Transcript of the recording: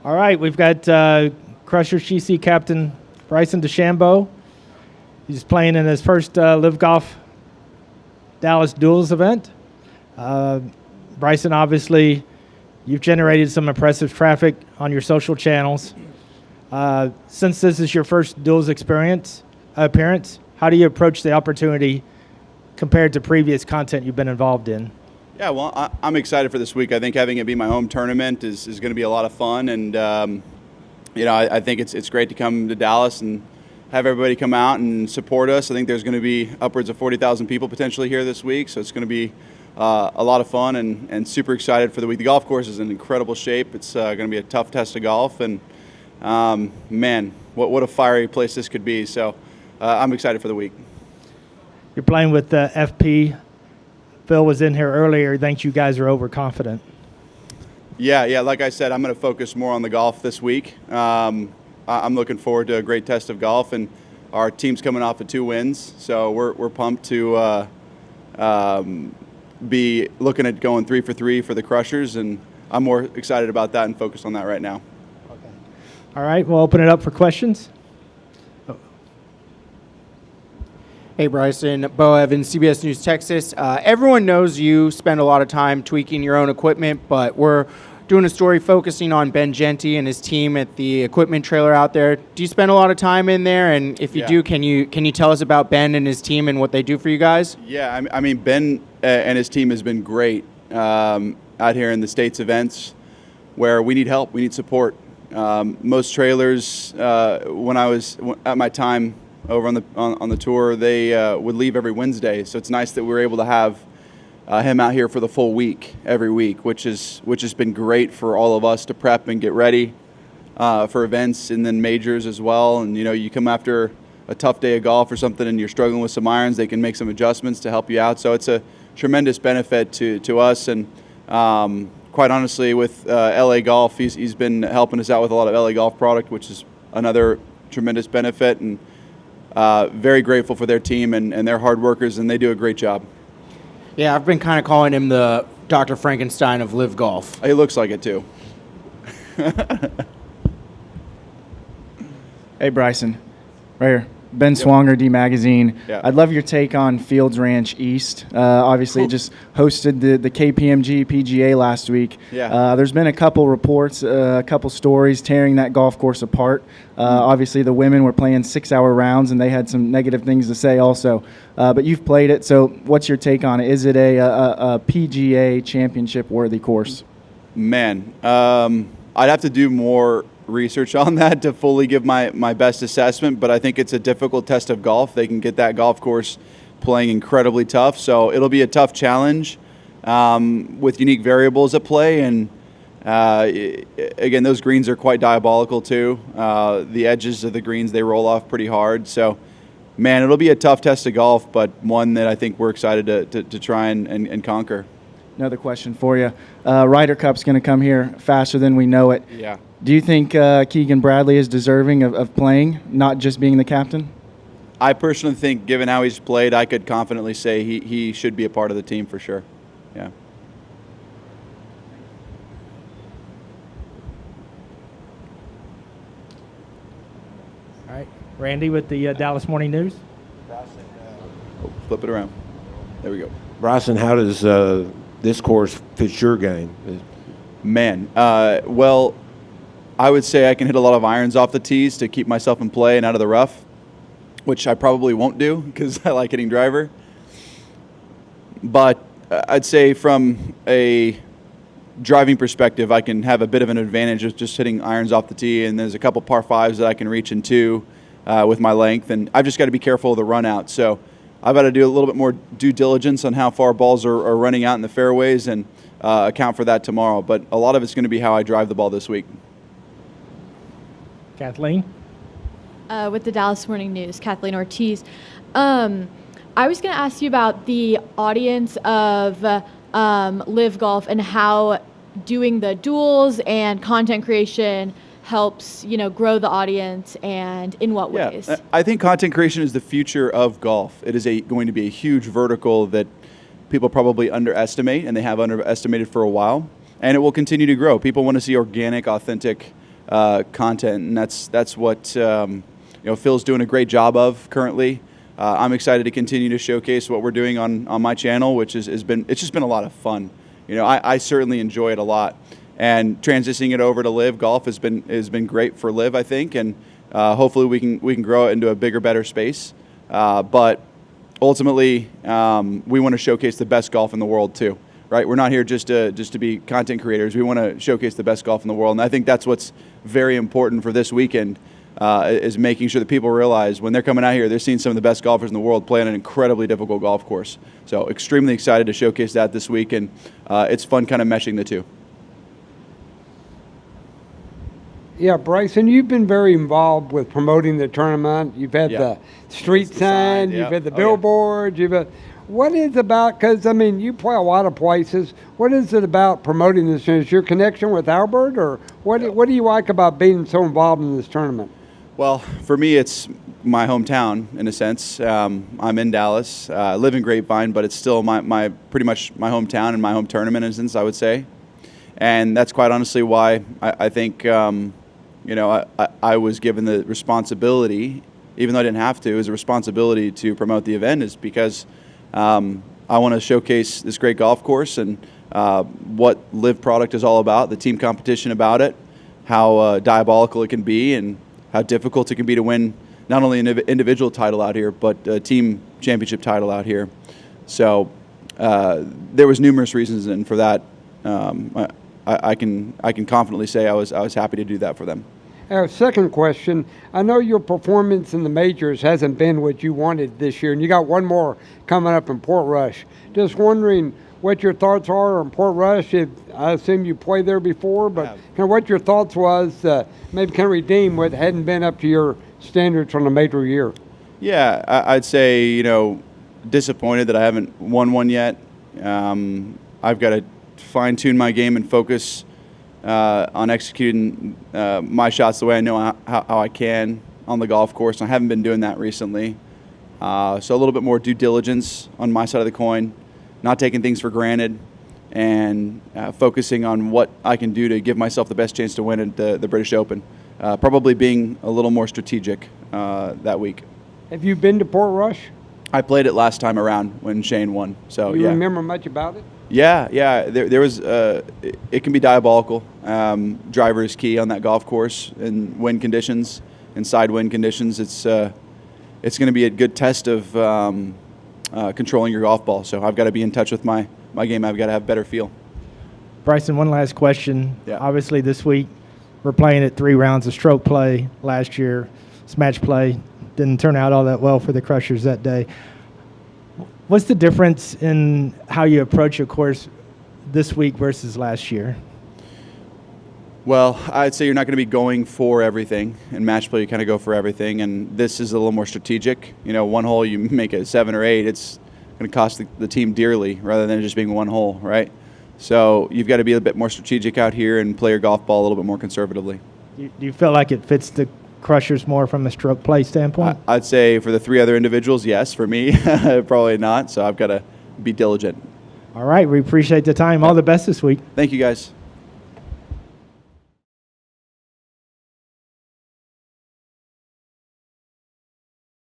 All right, we've got Crusher GC captain Bryson DeChambeau. He's playing in his first LIV Golf Dallas Duels event. Bryson, obviously, you've generated some impressive traffic on your social channels. Since this is your first Duels appearance, how do you approach the opportunity compared to previous content you've been involved in? Yeah, well, I'm excited for this week. I think having it be my home tournament is going to be a lot of fun, and I think it's great to come to Dallas and have everybody come out and support us. I think there's going to be upwards of 40,000 people potentially here this week, so it's going to be a lot of fun and super excited for the week. The golf course is in incredible shape. It's going to be a tough test of golf, and man, what a fiery place this could be. So I'm excited for the week. You're playing with FP. Phil was in here earlier. He thinks you guys are overconfident. Yeah. Like I said, I'm going to focus more on the golf this week. I'm looking forward to a great test of golf, and our team's coming off of 2 wins, so we're pumped to be looking at going 3 for 3 for the Crushers, and I'm more excited about that and focused on that right now. Okay. All right, we'll open it up for questions. Hey, Bryson. Bo Evans, CBS News, Texas. Everyone knows you spend a lot of time tweaking your own equipment, but we're doing a story focusing on Ben Genty and his team at the equipment trailer out there. Do you spend a lot of time in there? And if you do, can you tell us about Ben and his team and what they do for you guys? Yeah, I mean Ben and his team has been great out here in the States events where we need help, we need support. Most trailers, when I was at my time over on the tour, they would leave every Wednesday. So it's nice that we're able to have him out here for the full week, every week, which has been great for all of us to prep and get ready for events and then majors as well. And you come after a tough day of golf or something and you're struggling with some irons, they can make some adjustments to help you out. So it's a tremendous benefit to us. And quite honestly, with LA Golf, he's been helping us out with a lot of LA Golf product, which is another tremendous benefit. And very grateful for their team and their hard workers, and they do a great job. Yeah, I've been kind of calling him the Dr. Frankenstein of LIV Golf. He looks like it too. Hey, Bryson. Right here. Ben Swanger, D Magazine. Yeah. I'd love your take on Fields Ranch East. Obviously, it just hosted the KPMG PGA last week. Yeah. There's been a couple reports, a couple stories tearing that golf course apart. Obviously, the women were playing 6-hour rounds, and they had some negative things to say also. But you've played it, so what's your take on it? Is it a PGA championship-worthy course? Man, I'd have to do more research on that to fully give my best assessment, but I think it's a difficult test of golf. They can get that golf course playing incredibly tough, so it'll be a tough challenge with unique variables at play. And again, those greens are quite diabolical too. The edges of the greens, they roll off pretty hard. So man, it'll be a tough test of golf, but one that I think we're excited to try and conquer. Another question for you. Ryder Cup's going to come here faster than we know it. Yeah. Do you think Keegan Bradley is deserving of playing, not just being the captain? I personally think, given how he's played, I could confidently say he should be a part of the team for sure. Yeah. All right, Randy with the Dallas Morning News. Flip it around. There we go. Bryson, how does this course fit your game? Man, well, I would say I can hit a lot of irons off the tees to keep myself in play and out of the rough, which I probably won't do because I like hitting driver. But I'd say from a driving perspective, I can have a bit of an advantage of just hitting irons off the tee, and there's a couple par fives that I can reach into with my length, and I've just got to be careful of the run out. So I've got to do a little bit more due diligence on how far balls are running out in the fairways and account for that tomorrow. But a lot of it's going to be how I drive the ball this week. Kathleen? With the Dallas Morning News, Kathleen Ortiz. I was going to ask you about the audience of LIV Golf and how doing the duels and content creation helps, grow the audience, and in what ways? I think content creation is the future of golf. It is going to be a huge vertical that people probably underestimate, and they have underestimated for a while, and it will continue to grow. People want to see organic, authentic content, and that's what Phil's doing a great job of currently. I'm excited to continue to showcase what we're doing on my channel, which it's just been a lot of fun. I certainly enjoy it a lot, and transitioning it over to LIV Golf has been great for LIV, I think, and hopefully we can grow it into a bigger, better space. But ultimately, we want to showcase the best golf in the world too, right? We're not here just to be content creators. We want to showcase the best golf in the world, and I think that's what's very important for this weekend. Is making sure that people realize when they're coming out here, they're seeing some of the best golfers in the world play on an incredibly difficult golf course. So extremely excited to showcase that this week, and it's fun kind of meshing the two. Yeah, Bryson, you've been very involved with promoting the tournament. You've had the street sign, you've had the billboards, you've had. What is about, because, you play a lot of places. What is it about promoting this? Is your connection with Albert, or what do you like about being so involved in this tournament? Well, for me, it's my hometown in a sense. I'm in Dallas. I live in Grapevine, but it's still my pretty much my hometown and my home tournament in a sense, I would say. And that's quite honestly why I think, I was given the responsibility, even though I didn't have to, it was a responsibility to promote the event, is because I want to showcase this great golf course and what LIV product is all about, the team competition about it, how diabolical it can be, and how difficult it can be to win not only an individual title out here, but a team championship title out here. So there was numerous reasons, and for that, I can confidently say I was happy to do that for them. Second question, I know your performance in the majors hasn't been what you wanted this year, and you got one more coming up in Portrush. Just wondering what your thoughts are on Portrush. I assume you played there before, but kind of what your thoughts was, maybe kind of redeem what hadn't been up to your standards from a major year. Yeah, I'd say, disappointed that I haven't won one yet. I've got to fine-tune my game and focus on executing my shots the way I know how I can on the golf course. And I haven't been doing that recently. So a little bit more due diligence on my side of the coin, not taking things for granted, and focusing on what I can do to give myself the best chance to win at the British Open. Probably being a little more strategic that week. Have you been to Portrush? I played it last time around when Shane won. So Do you remember much about it? Yeah. There was. It can be diabolical. Driver is key on that golf course in wind conditions, in side wind conditions. It's going to be a good test of controlling your golf ball. So I've got to be in touch with my game. I've got to have better feel. Bryson, one last question. Yeah. Obviously, this week we're playing at 3 rounds of stroke play. Last year, it's match play. Didn't turn out all that well for the Crushers that day. What's the difference in how you approach your course this week versus last year? Well, I'd say you're not going to be going for everything. In match play, you kind of go for everything, and this is a little more strategic. One hole, you make it 7 or 8, it's going to cost the team dearly rather than just being one hole, right? So you've got to be a bit more strategic out here and play your golf ball a little bit more conservatively. Do you feel like it fits the Crushers more from a stroke play standpoint? I'd say for the 3 other individuals, yes. For me, probably not. So I've got to be diligent. All right. We appreciate the time. All the best this week. Thank you, guys.